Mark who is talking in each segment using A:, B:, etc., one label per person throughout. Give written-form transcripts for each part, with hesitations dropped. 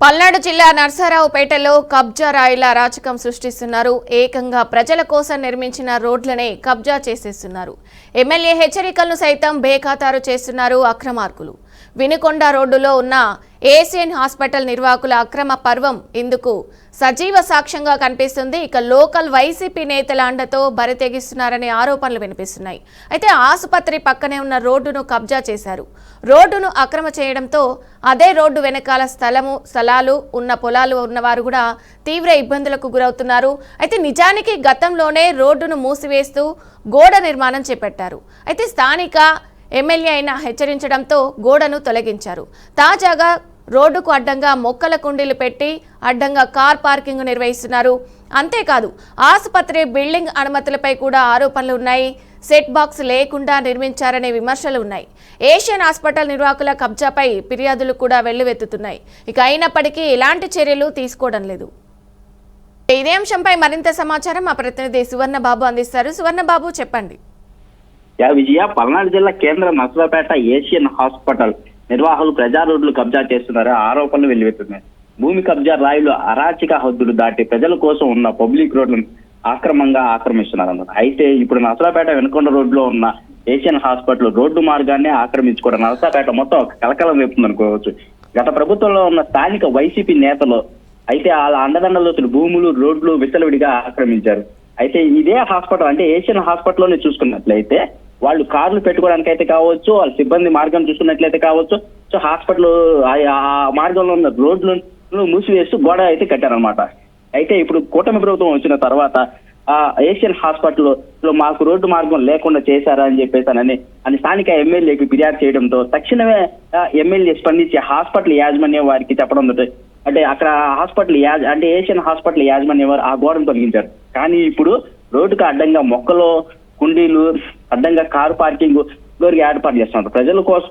A: పల్నాడు జిల్లా నర్సారావుపేటలో కబ్జా రాయిల రాచకం సృష్టిస్తున్నారు. ఏకంగా ప్రజల కోసం నిర్మించిన రోడ్లనే కబ్జా చేసేస్తున్నారు. ఎమ్మెల్యే హెచ్చరికలను సైతం బేఖాతారు చేస్తున్నారు అక్రమార్కులు. వినుకొండ రోడ్డులో ఉన్న ఏసియన్ హాస్పిటల్ నిర్వాహకుల అక్రమ పర్వం ఇందుకు సజీవ సాక్ష్యంగా కనిపిస్తుంది. ఇక లోకల్ వైసీపీ నేతల అండతో బరితెగిస్తున్నారనే ఆరోపణలు వినిపిస్తున్నాయి. అయితే ఆసుపత్రి పక్కనే ఉన్న రోడ్డును కబ్జా చేశారు. రోడ్డును అక్రమ చేయడంతో అదే రోడ్డు వెనకాల స్థలాలు ఉన్న పొలాలు ఉన్నవారు కూడా తీవ్ర ఇబ్బందులకు గురవుతున్నారు. అయితే నిజానికి గతంలోనే రోడ్డును మూసివేస్తూ గోడ నిర్మాణం చేపట్టారు. అయితే స్థానిక ఎమ్మెల్యే అయినా హెచ్చరించడంతో గోడను తొలగించారు. తాజాగా రోడ్డుకు అడ్డంగా మొక్కల కుండీలు పెట్టి అడ్డంగా కార్ పార్కింగ్ నిర్వహిస్తున్నారు. అంతేకాదు ఆసుపత్రి బిల్డింగ్ అనుమతులపై కూడా ఆరోపణలు ఉన్నాయి. సెట్ బాక్స్ లేకుండా నిర్మించారనే విమర్శలు ఉన్నాయి. ఏషియన్ హాస్పిటల్ నిర్వాహకుల కబ్జాపై ఫిర్యాదులు కూడా వెల్లువెత్తుతున్నాయి. ఇక అయినప్పటికీ ఎలాంటి చర్యలు తీసుకోవడం లేదు. ఇదే అంశంపై మరింత సమాచారం మా ప్రతినిధి సువర్ణబాబు అందిస్తారు. సువర్ణబాబు, చెప్పండి.
B: విజయ, పల్నాడు జిల్లా కేంద్ర నర్సరావుపేట ఏషియన్ హాస్పిటల్ నిర్వాహకులు ప్రజా రోడ్లు కబ్జా చేస్తున్నారు. ఆరోపణలు వెల్లువెత్తున్నాయి. భూమి కబ్జా రాయిలు అరాచక హద్దులు దాటి ప్రజల కోసం ఉన్న పబ్లిక్ రోడ్లను ఆక్రమంగా ఆక్రమిస్తున్నారు అన్నమాట. అయితే ఇప్పుడు నర్సరావుపేట వెనుకొండ రోడ్లో ఉన్న ఏషియన్ హాస్పిటల్ రోడ్డు మార్గాన్ని ఆక్రమించుకోవడం నర్సరావుపేట మొత్తం కలకలం వేపుతుంది అనుకోవచ్చు. గత ప్రభుత్వంలో ఉన్న స్థానిక వైసీపీ నేతలు అయితే వాళ్ళ అండదండలో భూములు, రోడ్లు విచ్చలవిడిగా ఆక్రమించారు. అయితే ఇదే హాస్పిటల్ అంటే ఏషియన్ హాస్పిటల్లోనే చూసుకున్నట్లయితే వాళ్ళు కార్లు పెట్టుకోవడానికి అయితే కావచ్చు, వాళ్ళ సిబ్బంది మార్గం చూసుకున్నట్లయితే కావచ్చు, సో హాస్పిటల్ ఆ మార్గంలో ఉన్న రోడ్లను మూసివేస్తూ గోడ అయితే కట్టారనమాట. అయితే ఇప్పుడు కూటమి ప్రభుత్వం వచ్చిన తర్వాత ఆ ఏషియన్ హాస్పిటల్లో మాకు రోడ్డు మార్గం లేకుండా చేశారా అని చెప్పేసానని స్థానిక ఎమ్మెల్యేకి ఫిర్యాదు చేయడంతో తక్షణమే ఎమ్మెల్యే స్పందించి హాస్పిటల్ యాజమాన్యం వారికి చెప్పడం అంటే అక్కడ హాస్పిటల్ అంటే ఏషియన్ హాస్పిటల్ యాజమాన్యం వారు ఆ గోడను తొలగించారు. కానీ ఇప్పుడు రోడ్డుకు అడ్డంగా మొక్కలు, కుండీలు, అడ్డంగా కారు పార్కింగ్ ఏర్పాటు చేస్తున్నారు.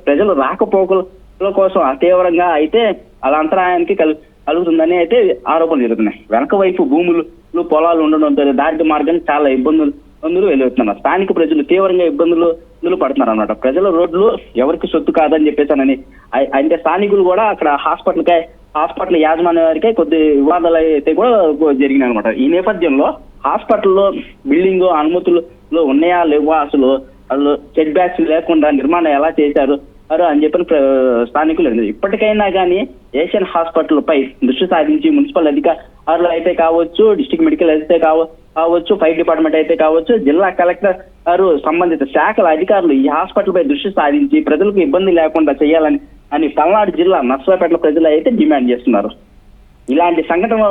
B: ప్రజలు రాకపోకల కోసం తీవ్రంగా అయితే అలా అంతరాయానికి కలుగుతుందని అయితే ఆరోపణలు జరుగుతున్నాయి. వెనక వైపు భూములు, పొలాలు ఉండడంతో దారి మార్గానికి చాలా ఇబ్బందులు వెలువెత్తున్నారు. స్థానిక ప్రజలు తీవ్రంగా ఇబ్బందులు పడుతున్నారు అన్నమాట. ప్రజల రోడ్లు ఎవరికి సొత్తు కాదని చెప్పేసానని అంటే స్థానికులు కూడా అక్కడ హాస్పిటల్ యాజమాన్య వారికే కొద్ది వివాదాలు అయితే కూడా జరిగినాయి అనమాట. ఈ నేపథ్యంలో హాస్పిటల్లో బిల్డింగ్ అనుమతులు ఉన్నాయా లేవా, అసలు సెట్ బ్యాక్స్ లేకుండా నిర్మాణం ఎలా చేశారు అని చెప్పిన స్థానికులు ఇప్పటికైనా కానీ ఏషియన్ హాస్పిటల్ పై దృష్టి సారించి మున్సిపల్ అధికారులు అయితే కావచ్చు, డిస్ట్రిక్ట్ మెడికల్ అయితే కావచ్చు, ఫైర్ డిపార్ట్మెంట్ అయితే కావచ్చు, జిల్లా కలెక్టర్ గారు, సంబంధిత శాఖల అధికారులు ఈ హాస్పిటల్ పై దృష్టి సారించి ప్రజలకు ఇబ్బంది లేకుండా చేయాలని పల్నాడు జిల్లా నర్సరావుపేట ప్రజలు అయితే డిమాండ్ చేస్తున్నారు. ఇలాంటి సంఘటన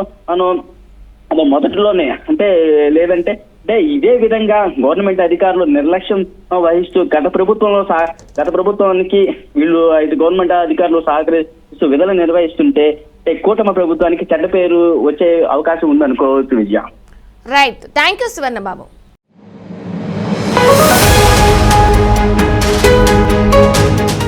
B: మొదటిలోనే లేదంటే ఇదే విధంగా గవర్నమెంట్ అధికారులు నిర్లక్ష్యం వహిస్తూ గత ప్రభుత్వానికి వీళ్ళు గవర్నమెంట్ అధికారులు సహకరిస్తూ విధులు నిర్వహిస్తుంటే కూటమి ప్రభుత్వానికి చెడ్డ పేరు వచ్చే అవకాశం ఉందనుకోవచ్చు. Vijaya,
A: right. Thank you Suvarnababu.